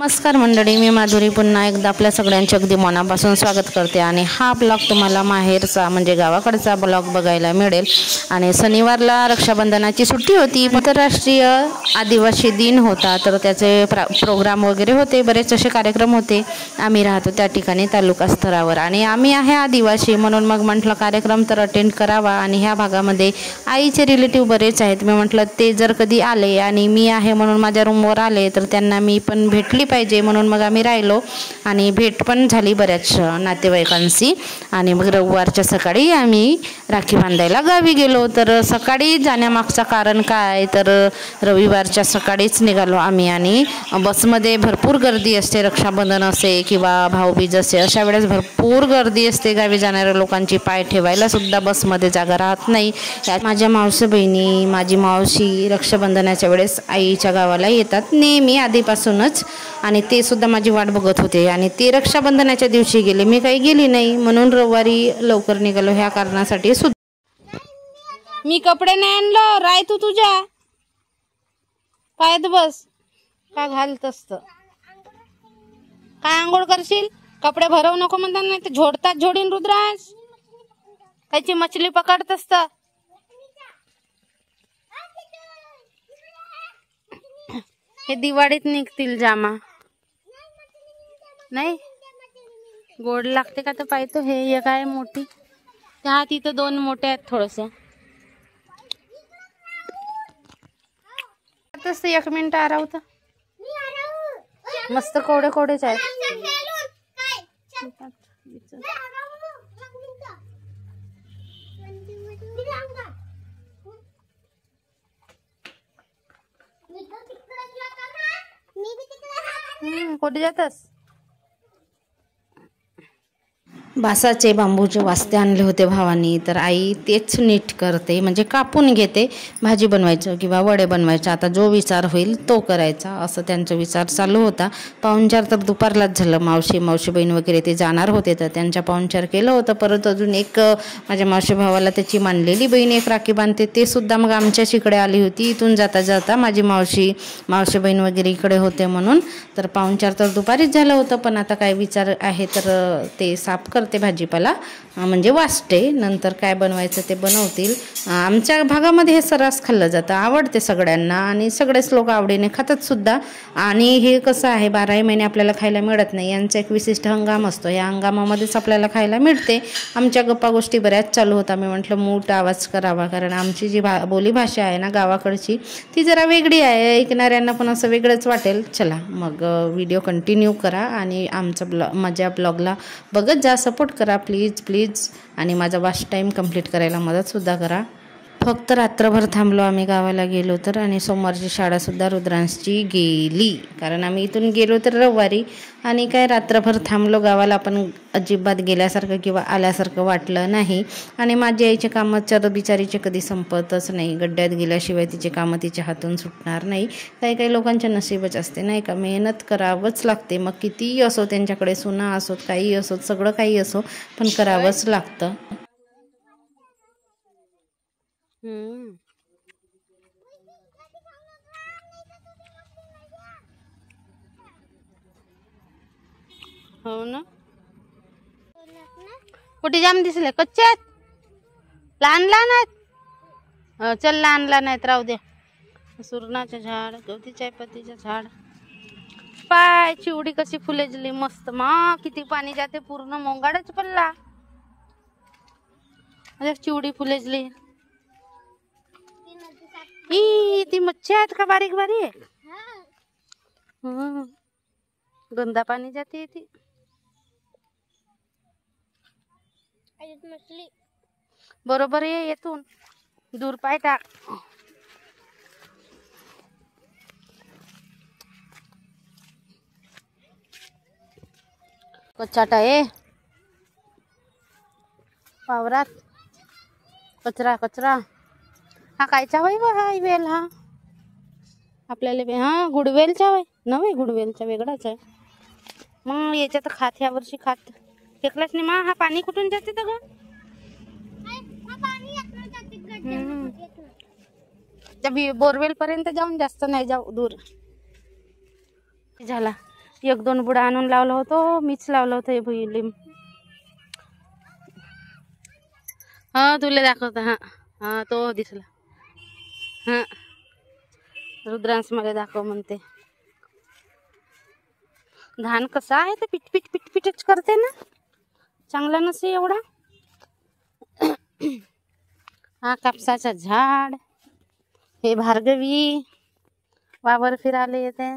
नमस्कार मंडळी, मी माधुरी पुन्हा एकदा आपल्या सगळ्यांचे अगदी मनापासून स्वागत करते आणि हा ब्लॉग तुम्हाला माहेरचा म्हणजे गावाकडचा ब्लॉग बघायला मिळेल। आणि शनिवारला रक्षाबंधनाची सुट्टी होती, आंतरराष्ट्रीय आदिवासी दिन होता, तर त्याचे प्रोग्राम वगैरे होते, बरेच असे कार्यक्रम होते। आम्ही राहतो त्या ठिकाणी तालुका स्तरावर आणि आम्ही आहे आदिवासी, म्हणून मग म्हटलं कार्यक्रम तर अटेंड करावा। आणि ह्या भागामध्ये आईचे रिलेटिव्ह बरेच आहेत, मी म्हटलं ते जर कधी आले आणि मी आहे म्हणून माझ्या रूमवर आले तर त्यांना मी पण भेटली पाहिजे, म्हणून मग आम्ही राहिलो आणि भेट पण झाली बऱ्याच नातेवाईकांशी। आणि मग रविवारच्या सकाळी आम्ही राखी बांधायला गावी गेलो। तर सकाळी जाण्यामागचं कारण काय, तर रविवारच्या सकाळीच निघालो आम्ही आणि बसमध्ये भरपूर गर्दी असते, रक्षाबंधन असे किंवा भाऊबीज असे अशा वेळेस भरपूर गर्दी असते। गावी जाणाऱ्या लोकांची पाय ठेवायला सुद्धा बसमध्ये जागा राहत नाही। माझ्या मावशी बहिणी, माझी मावशी रक्षाबंधनाच्या वेळेस आईच्या गावाला येतात नेहमी आधीपासूनच, आणि ते सुद्धा माझी वाट बघत होते आणि ते रक्षाबंधनाच्या दिवशी गेले, मी काही गेली नाही, म्हणून रविवारी लवकर निघालो ह्या कारणासाठी सुद्धा। मी कपडे नाही आणलो, राय तू तुझ्या पायात बस, काय घालत असत, काय आंघोळ करशील, कपडे भरवू नको म्हणतात, नाही तर झोडतात झोडीन रुद्राज, कायची मछली पकडत असत। हे दिवाळीत निघतील जामा, नाही गोड लागते का तर पाहतो। हे एक आहे मोठी, त्या तिथं दोन मोठे आहेत थोडस, एक मिनिट आरावत, मस्त कोवडे कोवडेच आहेत। कुठे जातस? बासाचे बांबूचे वास्ते आणले होते भावानी, तर आई तेच नीट करते, म्हणजे कापून घेते, भाजी बनवायचं किंवा वडे बनवायचं, आता जो विचार होईल तो करायचा, असं त्यांचा विचार चालू होता। पाहुणचार तर दुपारलाच झालं, मावशी बहीण वगैरे ते जाणार होते तर त्यांच्या पाहुणचार केलं होतं। परत अजून एक माझ्या मावशी भावाला त्याची मानलेली बहीण एक राखी बांधते, ते सुद्धा मग आमच्याच इकडे आली होती, इथून जाता जाता माझी मावशी बहीण वगैरे इकडे होते म्हणून, तर पाहुणचार तर दुपारीच झालं होतं। पण आता काय विचार आहे तर ते साफ करते भाजीपाला, म्हणजे वासते, नंतर काय बनवायचं ते बनवतील। आमच्या भागामध्ये हे सर्रास खाल्लं जातं, आवडते सगळ्यांना आणि सगळेच लोक आवडीने खातात सुद्धा। आणि हे कसं आहे 12 महिने आपल्याला खायला मिळत नाही, यांचा एक विशिष्ट हंगाम असतो, या हंगामामध्येच आपल्याला खायला मिळते। आमच्या गप्पा गोष्टी बऱ्याच चालू होता, मी म्हटलं मूठ आवाज करावा, कारण आमची जी बोलीभाषा आहे ना गावाकडची ती जरा वेगळी आहे, ऐकणाऱ्यांना पण असं वेगळंच वाटेल। चला मग व्हिडिओ कंटिन्यू करा आणि आमचा माझ्या ब्लॉगला बघत जा, सपोर्ट करा प्लीज, आणि माझा वॉच टाईम कंप्लीट करायला मदतसुद्धा करा। फक्त रात्रभर थांबलो आम्ही गावाला गेलो तर, आणि सोमवारची शाळासुद्धा रुद्रांची गेली, कारण आम्ही इथून गेलो तर रविवारी, आणि काय रात्रभर थांबलो गावाला, पण अजिबात गेल्यासारखं किंवा आल्यासारखं वाटलं नाही। आणि माझी आईचे कामं चर बिचारीचे कधी संपतच नाही, गड्ड्यात गेल्याशिवाय तिचे कामं तिच्या हातून सुटणार नाही। काही लोकांचे नशीबच असते नाही का, मेहनत करावंच लागते, मग कितीही असो त्यांच्याकडे सुना असोत, काही असोत, सगळं काही असो, पण करावंच लागतं। हो ना, कुठे जाम दिसले, कच्चे आहेत, लहान आहेत, चल लहान आहेत राहू दे। सुरणाचे झाड, गवती चायपत्तीचे झाड, पाय चिवडी कशी फुलेजली मस्त, मा किती पाणी जाते, पूर्ण मोंगाडच पडला, चिवडी फुलेजली। ती मच्छी आहेत का बारीक बारीक? गंदा पाणी जाते ती मछली, बरोबर आहे, येतून दूर पाय टाक। कचाटा आहे वावरात, कचरा, हा कायचा वय हा वेल, हा आपल्याला हा गुडवेलचा वय नव्हे, गुडवेलचा वेगळाच आहे। मग याच्यात खात ह्या वर्षी खात फेकलाच नाही, मा हा पाणी कुठून जाते तर ग, त्या बोरवेल पर्यंत जाऊन, जास्त नाही जाऊ, दूर झाला। एक दोन बुडा आणून लावलं होतं, मीच लावलं होतं हे भुई लिंब. हा तुला दाखवता. हा हा तो दिसला. हा रुद्रांश मला दाखव म्हणते. धान कसा आहे ते पिट पिट पिट पिटच करते ना, चांगला नसे एवढा. हा कापसाचा झाड, हे भार्गवी वावर फिराले येते.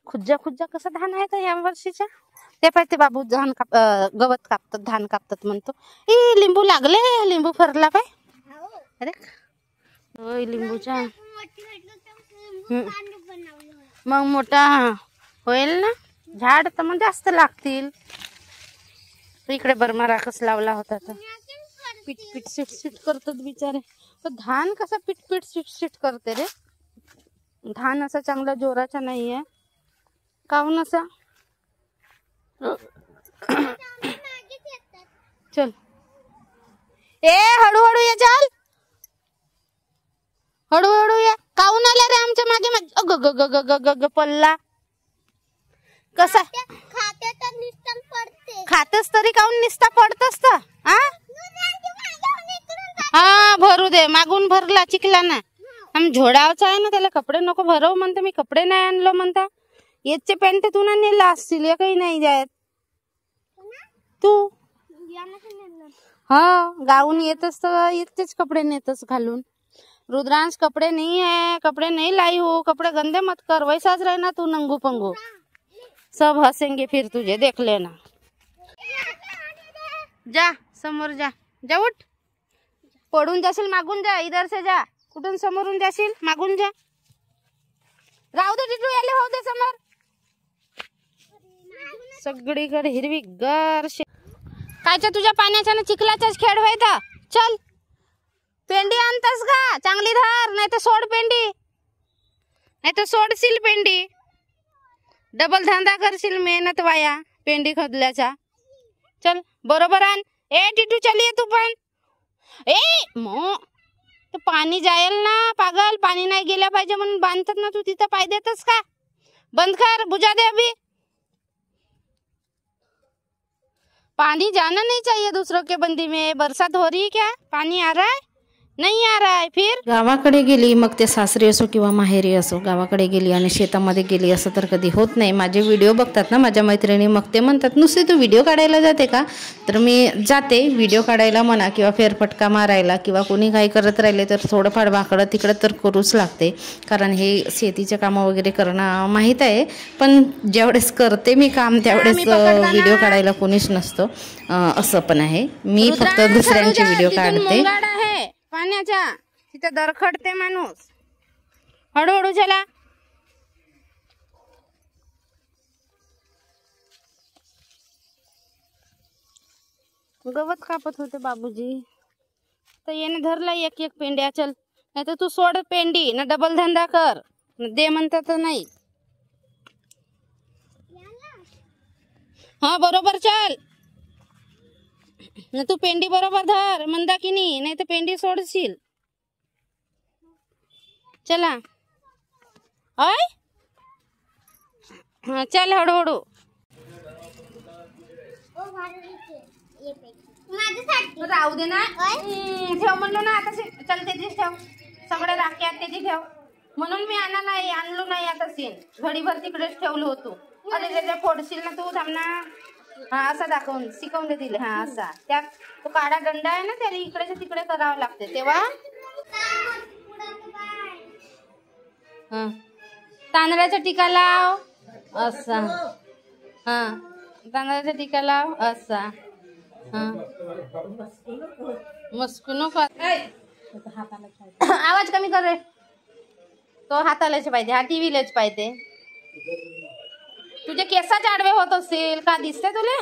खुज्जा खुज्जा कसं धान आहे का या वर्षीच्या. ते पाहिजे बाबू धान गवत कापतात, धान कापतात म्हणतो. ई लिंबू लागले, लिंबू फरला काय. अरे होय लिंबूच्या. मग मोठा होईल ना झाड तर मग जास्त लागतील. इकडे बर्मा राखस लावला होता तर पीट पीट सीट सीट करतात बिचारे. तर धान कसा पीट पीट सीट सीट करते रे. धान असा चांगला जोराचा नाहीये काहून असा. चल ए हळूहळू ये, चल हळूहळू ये. काहून आला रे आमच्या मागे मागे. अग ग ग ग ग ग पल्ला कसा खातस तरी काहून निसता पडतस तर. हा भरू दे, मागून भरला चिखला ना. आम झोडावचा आहे ना, त्याला कपडे नको भरव म्हणते. मी कपडे नाही आणलो म्हणता. याचे पॅन्ट तू ना नेला असतील, काही नाही जायत तू. हा गाऊन येतच तर येतेच कपडे नेतच घालून. रुद्रांश कपडे नहीं है, कपड़े नहीं लाई हो, कपड़े गंदे मत कर, वैसाच रहना तू नंगू पंगू. सब हंसेंगे फिर तुझे, देख लेना. जा समोर जा, जा उठ. पडून जाशील, मागून जा. इधर से जा. कुठून समोरून जाशील, मागून जा. राहू दे टिटू, याले होऊ दे समोर. सगळीकडे हिरवी गार. कायच्या तुझ्या पाण्याच्या ना चिखलाचाच खेळ व्हायचा. चल पेंडी आणतास का, चांगली धर, नाही तर सोड पेंडी, नाही तर सोडशील पेंडी. डबल धंदा करशील, मेहनत वाया पेंडी खोदल्याचा. चल बरोबर आण. ए टिटू चल ये तू पण. ए मो तो पाणी जाईल ना पागल. पाणी नाही गेल्या पाहिजे म्हणून बांधतात ना. तू तिथं पाय देतस का. बंद कर, बुझा दे अभी. पानी जाना नहीं चाहिए दूसरों के बंदी में. बरसात हो रही है क्या, पानी आ रहा है नहीं आ रहा है. फिर गावाकडे गेली, मग ते सासरी असो किंवा माहेरी असो, गावाकडे गेली आणि शेतामध्ये गेली असं तर कधी होत नाही. माझे व्हिडिओ बघतात ना माझ्या मैत्रिणी, मग ते म्हणतात नुसते तू व्हिडिओ काढायला जाते का. तर मी जाते व्हिडिओ काढायला म्हणा, किंवा फेरफटका मारायला, किंवा कोणी काही करत राहिले तर थोडंफार वाकडं तिकडं तर करूच लागते. कारण हे शेतीचे कामं वगैरे करणं माहीत आहे. पण ज्यावेळेस करते मी काम त्यावेळेस व्हिडिओ काढायला कोणीच नसतं, असं पण आहे. मी फक्त दुसऱ्यांचे व्हिडिओ काढते. पाण्याच्या तिथे दरखडते माणूस. हळूहळू चला. गवत कापत होते बाबूजी, तर येणे धरला एक एक पेंड्या. चल नाही तर तू सोड पेंडी ना, डबल धंदा कर. दे म्हणता तर नाही. हा बरोबर चल ना. तू पेंडी बरोबर धर म्हणता की नाही तर पेंडी सोडशील. चला ओय. हा चल हळूहळू. राहू दे ना, ठेव म्हणलो ना आता. चल त्याचीच ठेव, सगळे राख्यात त्याची ठेव. म्हणून मी आणलो नाही आता. सीन घडीभर तिकडेच ठेवलो होतो. अरे त्याच्या फोडशील ना तू. थांब ना. हा असा दाखवून शिकवून दे तिला. हा असा. त्यात तो काळा दंडा आहे ना, त्याला इकडेच्या तिकडे करावं लागते तेव्हा. हा तांदळाचा टिका लाव असा. हा तांदळाचा टिका लाव असा. हा मस्कू नको. आवाज कमी कर रे. तो हातालाच पाहिजे, हा टीव्हीलाच पाहिजे. तुझे केसाच आडवे होत असतील का, दिसते तुले.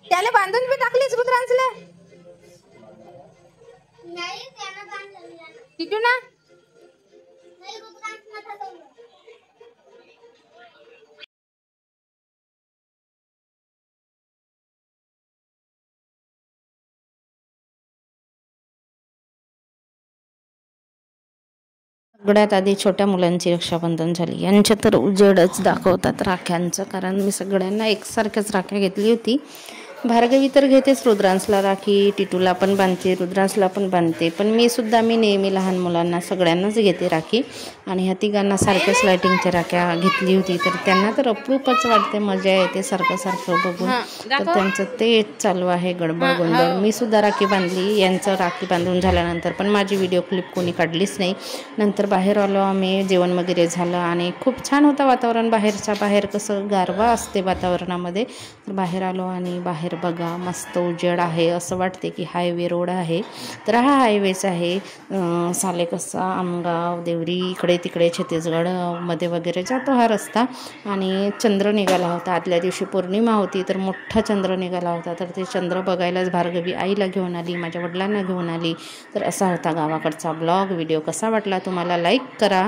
त्याला बांधून बी टाकलीस रुद्रांशले. टिटू ना. सगळ्यात आधी छोट्या मुलांची रक्षाबंधन झाली. यांच्या तर उजेडच दाखवतात राख्यांचं, कारण मी सगळ्यांना एकसारख्याच राख्या घेतली होती. भार्गवी तर घेतेच रुद्रांसला राखी, टिटूला पण बांधते, रुद्रांसला पण बांधते, पण मी नेहमी लहान मुलांना सगळ्यांनाच घेते राखी. आणि ह्या तिघांना सारख्याच लायटिंगच्या राख्या घेतली होती, तर त्यांना तर अप्रूपच वाटते, मजा येते सारखं बघून. तर त्यांचं तेच चालू आहे गडबड गोंधळ. मी सुद्धा राखी बांधली. यांचं राखी बांधून झाल्यानंतर पण माझी व्हिडिओ क्लिप कोणी काढलीच नाही. नंतर बाहेर आलो आम्ही, जेवण वगैरे झालं आणि खूप छान होतं वातावरण. बाहेर कसं गारवा असते वातावरणामध्ये. तर बाहेर आलो आणि बाहेर बघा मस्त उजेड आहे, असं वाटते की हायवे रोड आहे. तर हा हायवेच आहे. सालेकसा, आमगाव, देवरी, इकडे तिकडे छत्तीसगड मध्ये वगैरे जातो हा रस्ता. आणि चंद्र निघाला होता, आदल्या दिवशी पौर्णिमा होती, तर मोठा चंद्र निघाला होता. तर ते चंद्र बघायलाच भार्गवी आईला घेऊन आली, माझ्या वडिलांना घेऊन आली. तर असा होता गावाकडचा ब्लॉग. व्हिडिओ कसा वाटला तुम्हाला लाईक करा.